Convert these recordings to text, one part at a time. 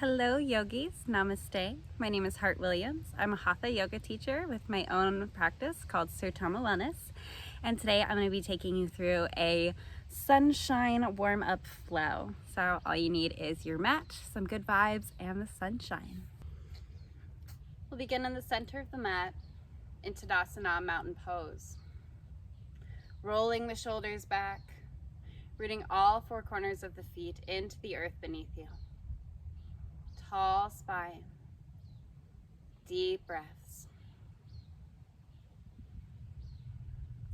Hello yogis, namaste. My name is Hart Williams. I'm a Hatha yoga teacher with my own practice called Sertoma Wellness. And today I'm going to be taking you through a sunshine warm-up flow. So all you need is your mat, some good vibes, and the sunshine. We'll begin in the center of the mat in Tadasana mountain pose. Rolling the shoulders back, rooting all four corners of the feet into the earth beneath you. Tall spine, deep breaths.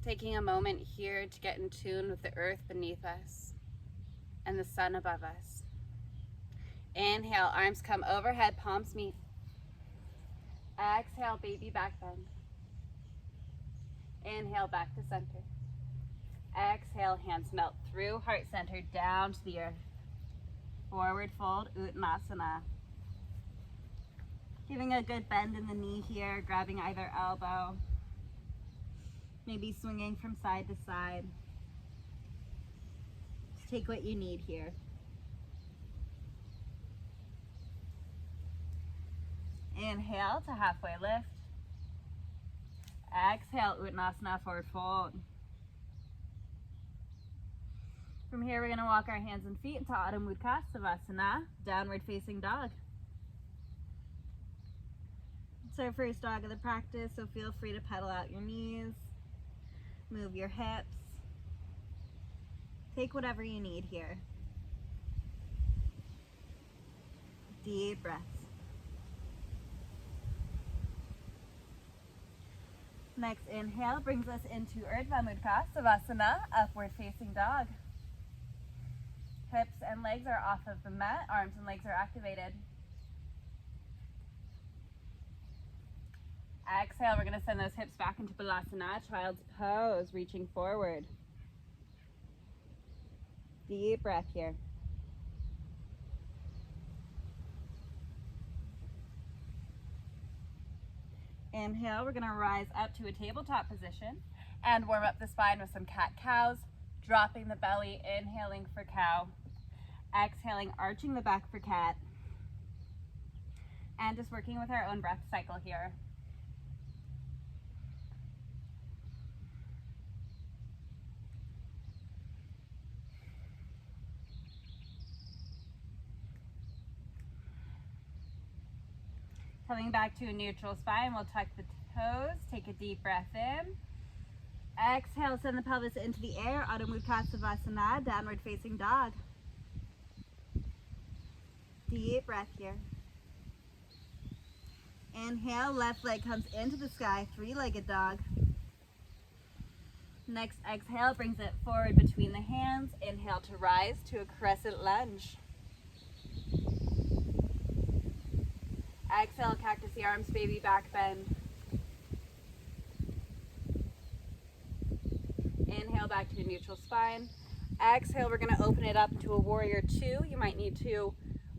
Taking a moment here to get in tune with the earth beneath us and the sun above us. Inhale, arms come overhead, palms meet. Exhale, baby back bend. Inhale, back to center. Exhale, hands melt through heart center down to the earth. Forward fold, Uttanasana. Giving a good bend in the knee here, grabbing either elbow. Maybe swinging from side to side. Just take what you need here. Inhale to halfway lift. Exhale, Uttanasana, forward fold. From here, we're going to walk our hands and feet into Adho Mukha Savasana, downward facing dog. It's our first dog of the practice, so feel free to pedal out your knees, move your hips. Take whatever you need here. Deep breaths. Next inhale brings us into Urdhva Mukha Savasana, upward facing dog. Hips and legs are off of the mat, arms and legs are activated. Exhale, we're going to send those hips back into Balasana, child's pose, reaching forward. Deep breath here. Inhale, we're going to rise up to a tabletop position and warm up the spine with some cat-cows, dropping the belly, inhaling for cow, exhaling, arching the back for cat, and just working with our own breath cycle here. Coming back to a neutral spine, we'll tuck the toes, take a deep breath in. Exhale, send the pelvis into the air, Adho Mukha Savasana, downward facing dog. Deep breath here. Inhale, left leg comes into the sky, three-legged dog. Next exhale brings it forward between the hands. Inhale to rise to a crescent lunge. Exhale, cactus the arms, baby back bend. Inhale, back to a neutral spine. Exhale, we're going to open it up to a warrior two. You might need to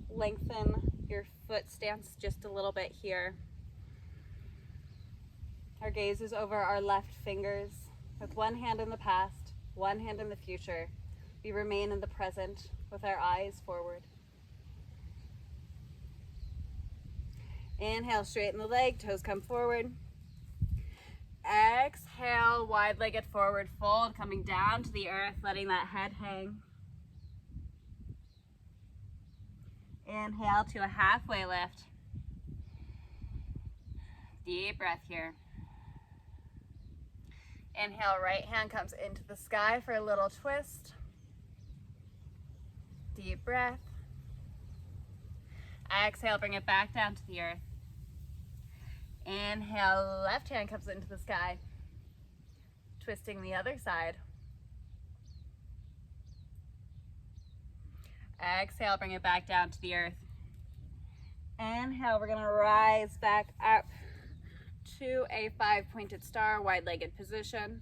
lengthen your foot stance just a little bit here. Our gaze is over our left fingers. With one hand in the past, one hand in the future. We remain in the present with our eyes forward. Inhale, straighten the leg, toes come forward. Exhale, wide-legged forward fold, coming down to the earth, letting that head hang. Inhale to a halfway lift. Deep breath here. Inhale, right hand comes into the sky for a little twist. Deep breath. Exhale, bring it back down to the earth. Inhale, left hand comes into the sky. Twisting the other side. Exhale, bring it back down to the earth. Inhale, we're going to rise back up to a five-pointed star, wide-legged position.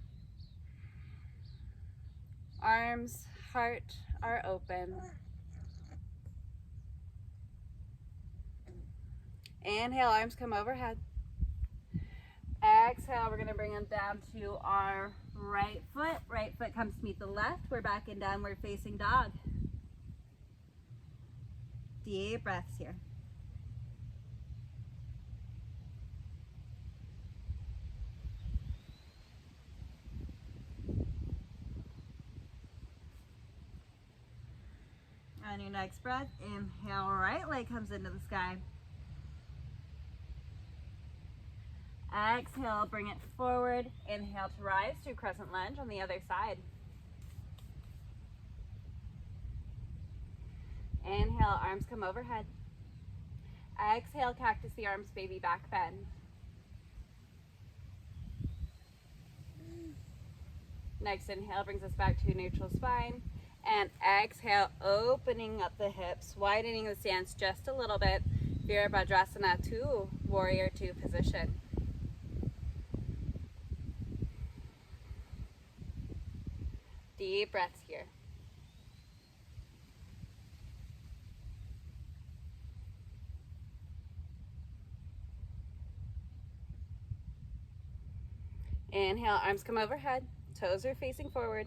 Arms, heart are open. Inhale, arms come overhead. Exhale, we're going to bring them down to our right foot. Right foot comes to meet the left. We're back in downward facing dog. Deep breaths here. on your next breath, inhale, right leg comes into the sky. Exhale, bring it forward. Inhale to rise to crescent lunge on the other side. Inhale, arms come overhead. Exhale, cactus the arms, baby back bend. Next inhale brings us back to a neutral spine. And exhale, opening up the hips, widening the stance just a little bit. Virabhadrasana to warrior two position. Deep breaths here. Inhale, arms come overhead, toes are facing forward.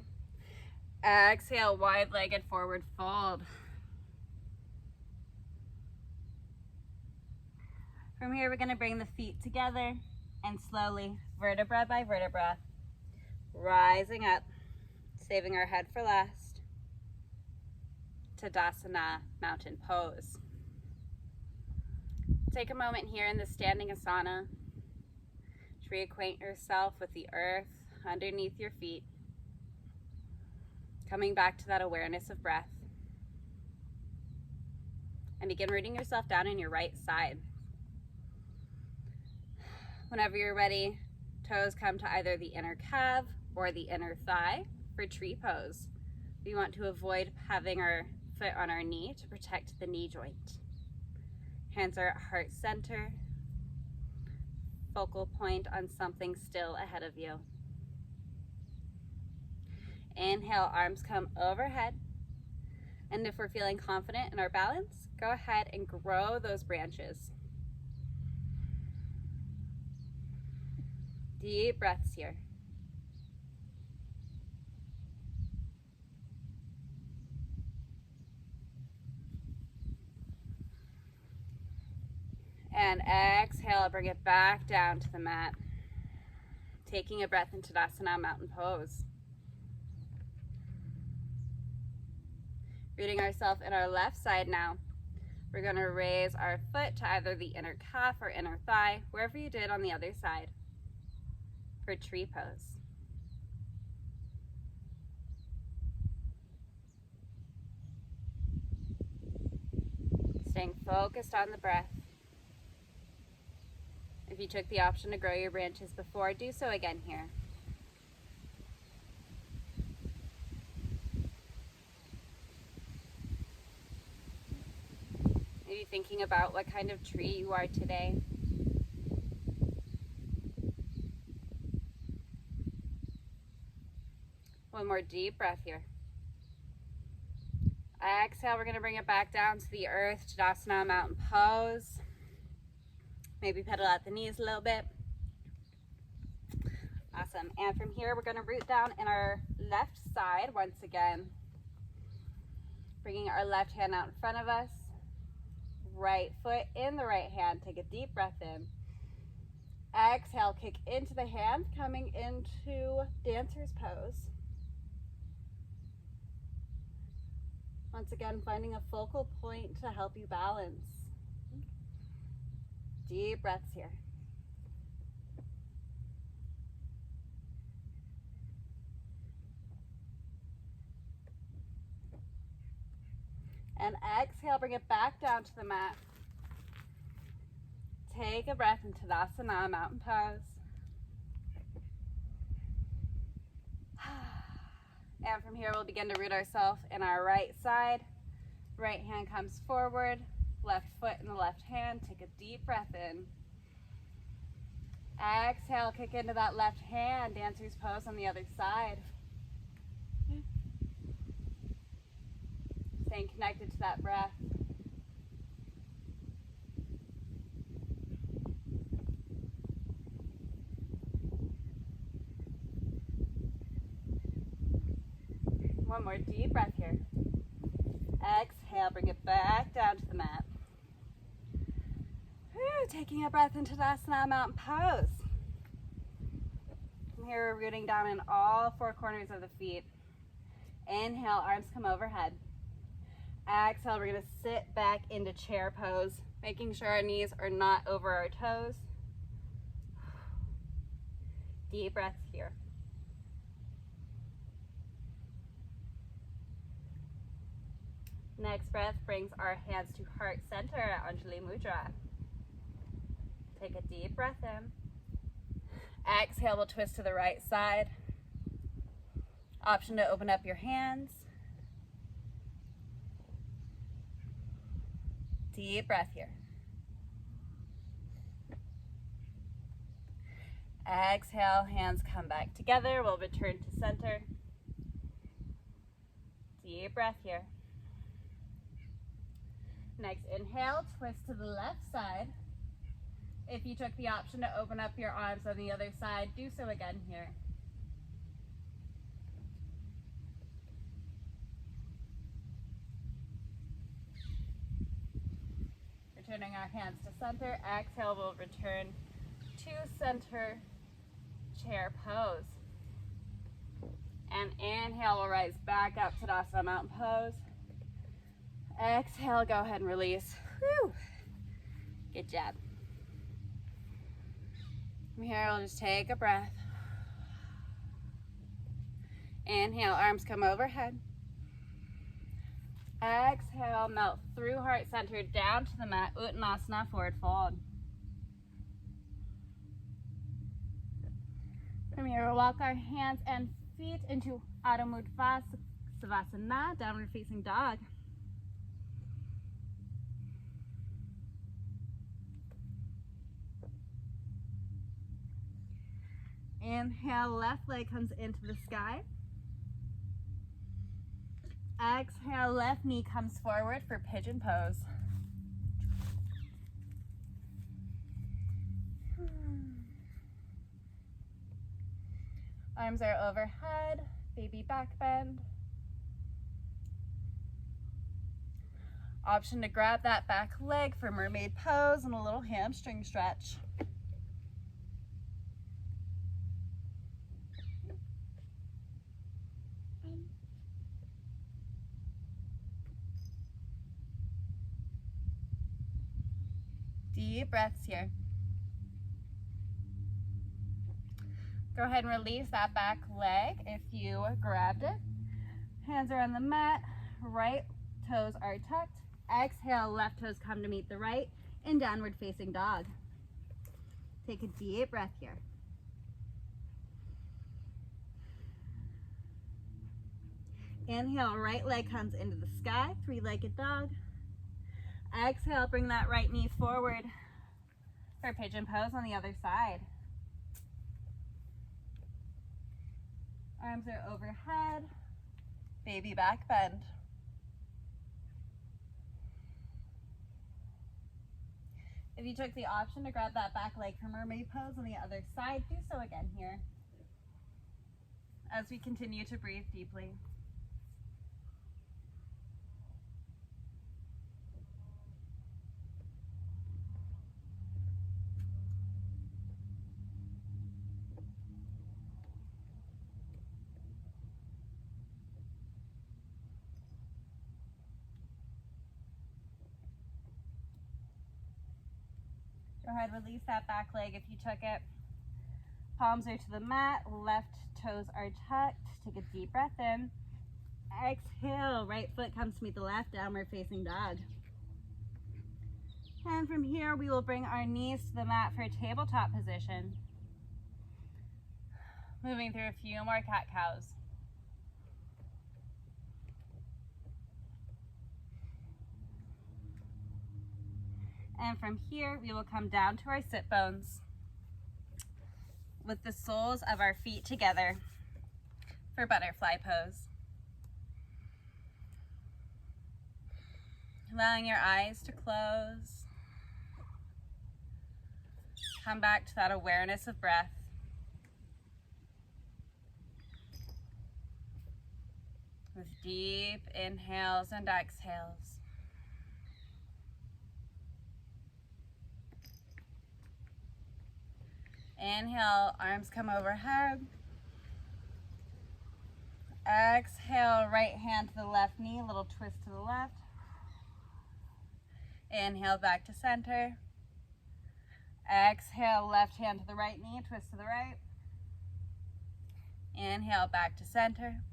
Exhale, wide-legged forward fold. From here, we're going to bring the feet together and slowly, vertebra by vertebra, rising up, saving our head for last. Tadasana, mountain pose. Take a moment here in the standing asana to reacquaint yourself with the earth underneath your feet. Coming back to that awareness of breath. And begin rooting yourself down in your right side. Whenever you're ready, toes come to either the inner calf or the inner thigh for tree pose. We want to avoid having our foot on our knee to protect the knee joint. Hands are at heart center. Focal point on something still ahead of you. Inhale, arms come overhead. And if we're feeling confident in our balance, go ahead and grow those branches. Deep breaths here. And exhale, bring it back down to the mat. Taking a breath into Tadasana, mountain pose. Rooting ourselves in our left side now. We're going to raise our foot to either the inner calf or inner thigh, wherever you did on the other side, for tree pose. Staying focused on the breath. If you took the option to grow your branches before, do so again here. Maybe thinking about what kind of tree you are today. One more deep breath here. Exhale, we're going to bring it back down to the earth, Tadasana, mountain pose. Maybe pedal out the knees a little bit. Awesome. And from here, we're going to root down in our left side once again. Bringing our left hand out in front of us. Right foot in the right hand. Take a deep breath in. Exhale, kick into the hand, coming into dancer's pose. Once again, finding a focal point to help you balance. Deep breaths here. And exhale, bring it back down to the mat. Take a breath into Tadasana, mountain pose. And from here, we'll begin to root ourselves in our right side. Right hand comes forward, left foot in the left hand. Take a deep breath in. Exhale, kick into that left hand, dancer's pose on the other side. Staying connected to that breath. One more deep breath here. Exhale, bring it back down to the mat. Whew, taking a breath into Tadasana, mountain pose. From here, we're rooting down in all four corners of the feet. Inhale, arms come overhead. Exhale, we're gonna sit back into chair pose, making sure our knees are not over our toes. Deep breaths here. Next breath brings our hands to heart center at Anjali Mudra. Take a deep breath in. Exhale, we'll twist to the right side. Option to open up your hands. Deep breath here. Exhale, hands come back together. We'll return to center. Deep breath here. Next, inhale, twist to the left side. If you took the option to open up your arms on the other side, do so again here. Returning our hands to center. Exhale, we'll return to center chair pose. And inhale, we'll rise back up to Tadasana Mountain Pose. Exhale, go ahead and release. Whew. Good job. From here, we'll just take a breath. Inhale, arms come overhead. Exhale, melt through heart center down to the mat, Uttanasana, forward fold. From here, we'll walk our hands and feet into Adho Mukha Savasana, downward facing dog. Inhale, left leg comes into the sky. Exhale, left knee comes forward for pigeon pose. Arms are overhead, baby back bend. Option to grab that back leg for mermaid pose and a little hamstring stretch. Deep breaths here. Go ahead and release that back leg if you grabbed it. Hands are on the mat, right toes are tucked. Exhale, left toes come to meet the right in downward facing dog. Take a deep breath here. Inhale, right leg comes into the sky, three-legged dog. Exhale, bring that right knee forward for pigeon pose on the other side. Arms are overhead, baby back bend. If you took the option to grab that back leg for mermaid pose on the other side, do so again here as we continue to breathe deeply. Go ahead, release that back leg if you took it. Palms are to the mat, left toes are tucked. Take a deep breath in. Exhale, right foot comes to meet the left, downward facing dog. And from here, we will bring our knees to the mat for a tabletop position. Moving through a few more cat-cows. And from here, we will come down to our sit bones with the soles of our feet together for butterfly pose. Allowing your eyes to close. Come back to that awareness of breath. With deep inhales and exhales. Inhale, arms come overhead. Exhale, right hand to the left knee, a little twist to the left. Inhale back to center. Exhale, left hand to the right knee, twist to the right. Inhale back to center.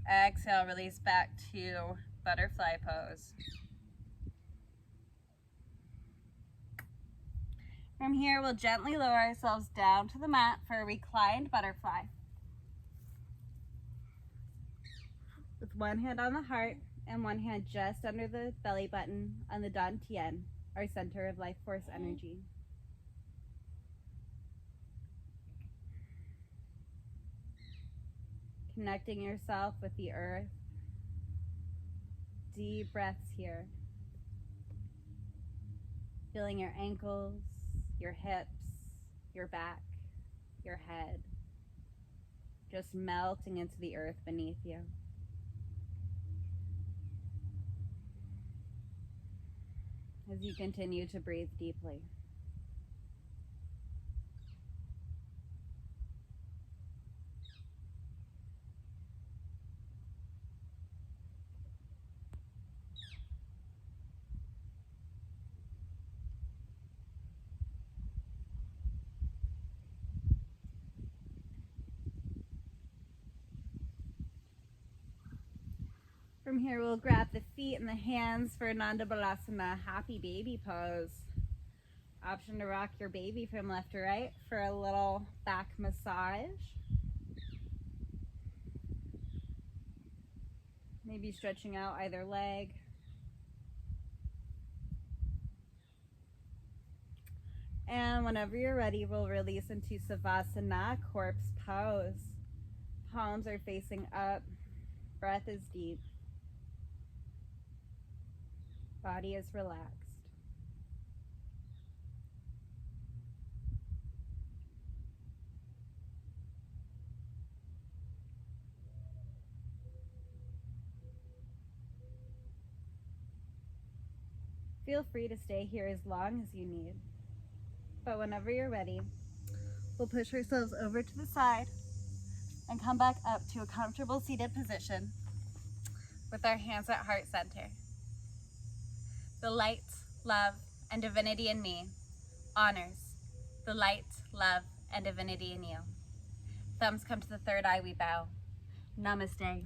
Exhale, release back to butterfly pose. From here, we'll gently lower ourselves down to the mat for a reclined butterfly. With one hand on the heart and one hand just under the belly button on the dantian, our center of life force energy. Connecting yourself with the earth. Deep breaths here. Feeling your ankles, your hips, your back, your head, just melting into the earth beneath you. As you continue to breathe deeply. From here, we'll grab the feet and the hands for Nanda Balasana, happy baby pose. Option to rock your baby from left to right for a little back massage. Maybe stretching out either leg. And whenever you're ready, we'll release into Savasana, corpse pose. Palms are facing up, breath is deep. Body is relaxed. Feel free to stay here as long as you need. But whenever you're ready, we'll push ourselves over to the side and come back up to a comfortable seated position with our hands at heart center. The light, love, and divinity in me honors the light, love, and divinity in you. Thumbs come to the third eye, we bow. Namaste.